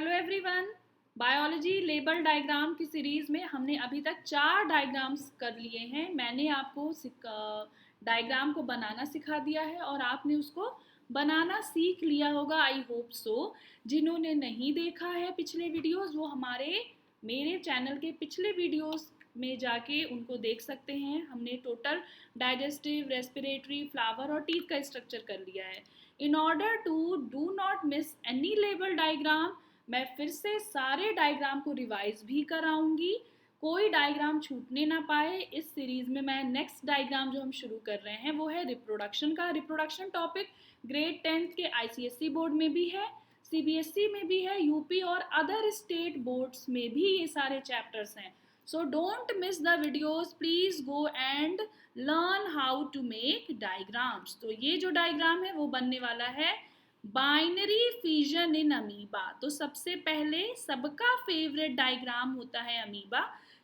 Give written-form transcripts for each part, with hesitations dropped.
Hello everyone. Biology label diagram की series में हमने अभी तक 4 डायग्राम्स कर लिए हैं। मैंने आपको डायग्राम को बनाना सिखा दिया है और आपने उसको बनाना सीख लिया होगा, आई होप सो। जिन्होंने नहीं देखा है पिछले वीडियोस, वो मेरे चैनल के पिछले वीडियोस में जाके उनको देख सकते हैं। हमने टोटल डाइजेस्टिव, रेस्पिरेटरी, फ्लावर और टीथ का स्ट्रक्चर कर लिया है। In order to do not miss any label diagram, मैं फिर से सारे डायग्राम को रिवाइज भी कराऊंगी, कोई डायग्राम छूटने ना पाए। इस सीरीज में मैं नेक्स्ट डायग्राम जो हम शुरू कर रहे हैं वो है रिप्रोडक्शन का। रिप्रोडक्शन टॉपिक ग्रेड 10th के आईसीएसई बोर्ड में भी है, सीबीएसई में भी है, यूपी और अदर स्टेट बोर्ड्स में भी ये सारे चैप्टर्स हैं। So don't miss the videos, please go and learn how to make diagrams. तो ये जो डायग्राम है वो बनने वाला है बाइनरी फिजन इन अमीबा। तो सबसे पहले सबका फेवरेट डायग्राम होता है अमीबा,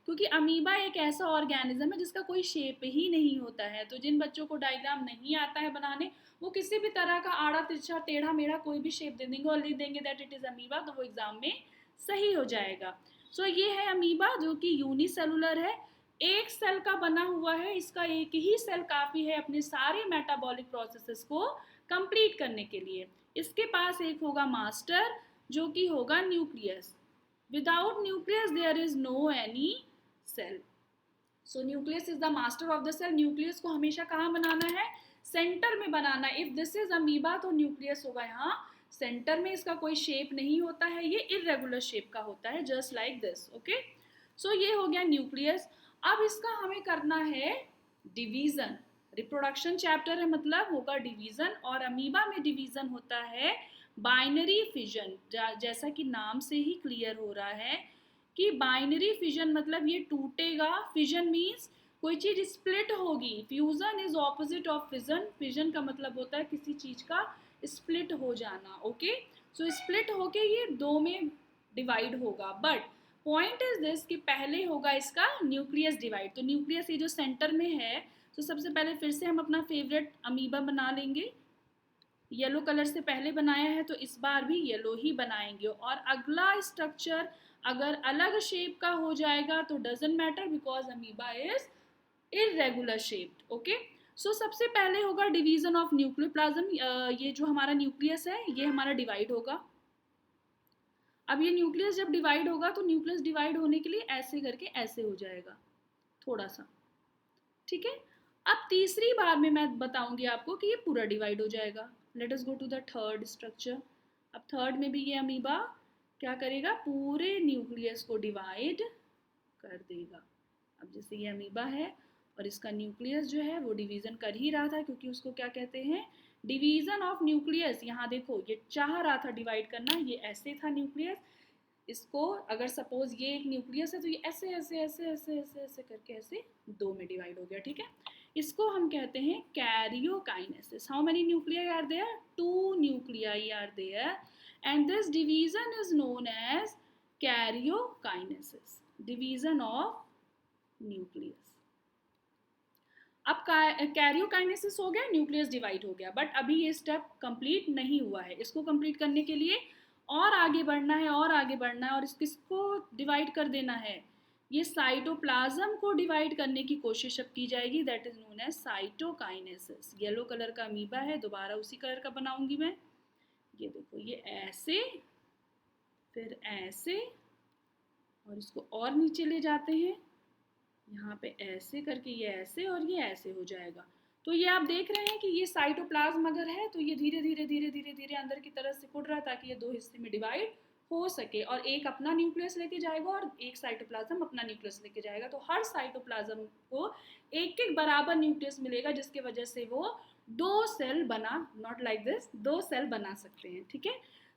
क्योंकि अमीबा एक ऐसा ऑर्गेनिज्म है जिसका कोई शेप ही नहीं होता है। तो जिन बच्चों को डायग्राम नहीं आता है बनाने, वो किसी भी तरह का आड़ा तिरछा टेढ़ा मेढ़ा कोई भी शेप दे देंगे और लिख देंगे दैट इट इज अमीबा, तो वो एग्जाम में सही हो जाएगा। सो ये है अमीबा जो कि यूनिसेलुलर है, एक सेल का बना हुआ है। इसका एक ही सेल काफी है अपने सारे मेटाबॉलिक प्रोसेसेस को कंप्लीट करने के लिए। इसके पास एक होगा मास्टर जो कि होगा nucleus. Without nucleus there is no any cell. So nucleus is the master of the cell. Nucleus को हमेशा कहाँ बनाना है? सेंटर में बनाना। इफ दिस इज अमीबा तो न्यूक्लियस होगा यहाँ सेंटर में। इसका कोई शेप नहीं होता है, ये इरेगुलर शेप का होता है, जस्ट लाइक दिस। ओके, सो ये हो गया न्यूक्लियस। अब इसका हमें करना है डिवीजन। रिप्रोडक्शन चैप्टर है, मतलब होगा डिवीजन, और अमीबा में डिवीजन होता है बाइनरी फिजन। जैसा कि नाम से ही क्लियर हो रहा है कि बाइनरी फिजन मतलब ये टूटेगा। फिजन मीन्स कोई चीज स्प्लिट होगी। Fusion is opposite of fission. Fission का मतलब होता है किसी चीज का स्प्लिट हो जाना। ओके, सो स्प्लिट होके ये दो में डिवाइड होगा। बट पॉइंट इज दिस कि पहले होगा इसका न्यूक्लियस डिवाइड। तो न्यूक्लियस ये जो सेंटर में है, तो सबसे पहले फिर से हम अपना फेवरेट अमीबा बना लेंगे। येलो कलर से पहले बनाया है तो इस बार भी येलो ही बनाएंगे। और अगला स्ट्रक्चर अगर अलग शेप का हो जाएगा तो doesn't matter, because amoeba is irregular shaped. Okay, so सबसे पहले होगा डिवीजन ऑफ न्यूक्लियोप्लाज्म। ये जो हमारा न्यूक्लियस है ये हमारा डिवाइड होगा। अब ये न्यूक्लियस जब डिवाइड होगा तो न्यूक्लियस डिवाइड होने के लिए ऐसे करके ऐसे हो जाएगा थोड़ा सा, ठीक है। अब तीसरी बार में मैं बताऊंगी आपको कि ये पूरा डिवाइड हो जाएगा। Let us go to the third structure. अब थर्ड में भी ये अमीबा क्या करेगा? पूरे न्यूक्लियस को डिवाइड कर देगा। अब जैसे ये अमीबा है और इसका न्यूक्लियस जो है वो डिवीजन कर ही रहा था, क्योंकि उसको क्या कहते हैं? Division of nucleus. यहाँ देखो ये चाह रहा था डिवाइड करना, ये ऐसे था न्यूक्लियस। इसको अगर सपोज ये एक न्यूक्लियस है तो ये ऐसे ऐसे ऐसे ऐसे ऐसे ऐसे करके ऐसे दो में डिवाइड हो गया, ठीक है। इसको हम कहते हैं karyokinesis. How many nuclei are there? 2 nuclei are there and this division is known as karyokinesis, division of nucleus. अब कैरियोकाइनेसिस हो गया, न्यूक्लियस डिवाइड हो गया, बट अभी ये स्टेप कंप्लीट नहीं हुआ है। इसको कंप्लीट करने के लिए और आगे बढ़ना है और आगे बढ़ना है, और किसको डिवाइड कर देना है? ये साइटोप्लाज्म को डिवाइड करने की कोशिश अब की जाएगी, that is known as cytokinesis. Yellow colour का अमीबा है, दोबारा उसी कलर का बनाऊंगी मैं। ये देखो ये ऐसे, फिर ऐसे, और इसको और नीचे ले जाते हैं, यहाँ पे ऐसे करके ये ऐसे और ये ऐसे हो जाएगा। तो ये आप देख रहे हैं कि ये साइटोप्लाज्म अगर है तो ये धीरे धीरे धीरे धीरे धीरे अंदर की तरफ सिकुड़ रहा है ताकि ये दो हिस्से में डिवाइड हो सके, और एक अपना न्यूक्लियस लेके जाएगा और एक साइटोप्लाज्म अपना न्यूक्लियस लेके जाएगा। तो हर साइटोप्लाज्म को एक एक बराबर न्यूक्लियस मिलेगा, जिसके वजह से वो 2 सेल बना, नॉट लाइक दिस, 2 सेल बना सकते हैं, ठीक है।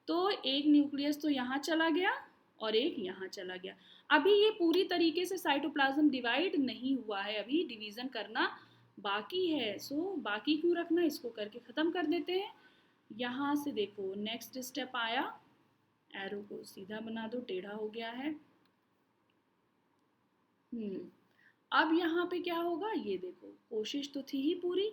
तो एक न्यूक्लियस तो यहाँ चला गया और एक यहाँ चला गया। अभी ये पूरी तरीके से साइटोप्लाज्म डिवाइड नहीं हुआ है, अभी डिवीजन करना बाकी है। सो बाकी क्यों रखना, इसको करके ख़त्म कर देते हैं। यहाँ से देखो नेक्स्ट स्टेप आया, एरो को सीधा बना दो, टेढ़ा हो गया है। अब यहाँ पे क्या होगा? ये देखो कोशिश तो थी ही पूरी,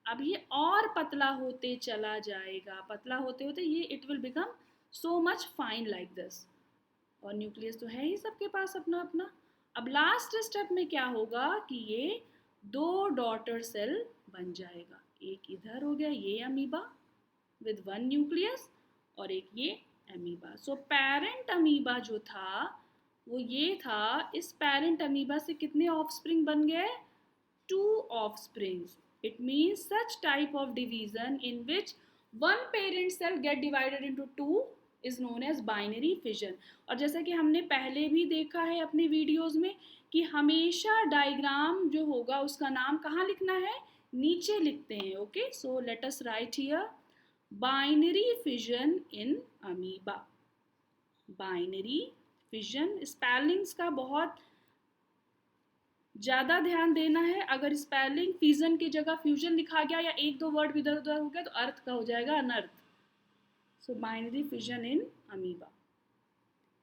अब ये और पतला होते चला जाएगा। पतला होते होते ये it will become so much fine like this. और न्यूक्लियस तो है ही सबके पास अपना अपना। अब लास्ट स्टेप में क्या होगा कि ये 2 डॉटर सेल बन जाएगा। एक इधर हो गया ये अमीबा विद 1 न्यूक्लियस और एक ये अमीबा। सो पेरेंट अमीबा जो था वो ये था। इस पेरेंट अमीबा से कितने ऑफस्प्रिंग बन गए? 2 offsprings. It means such type of division in which one parent cell get divided into 2 is known as binary fission. और जैसा कि हमने पहले भी देखा है अपने वीडियोस में कि हमेशा डायग्राम जो होगा उसका नाम कहाँ लिखना है? नीचे लिखते हैं। Okay, so let us right here binary fission in amoeba. Binary fission spellings का बहुत ज़्यादा ध्यान देना है। अगर स्पेलिंग फिजन की जगह फ्यूजन लिखा गया या एक दो वर्ड इधर उधर हो गया तो अर्थ का हो जाएगा अनर्थ। So binary fission in amoeba,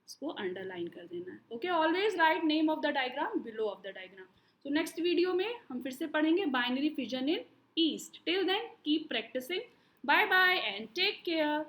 इसको अंडरलाइन कर देना है। Okay, always write name of the diagram below of the diagram. So next video में हम फिर से पढ़ेंगे binary fission in yeast. Till then keep practising. Bye bye and take care.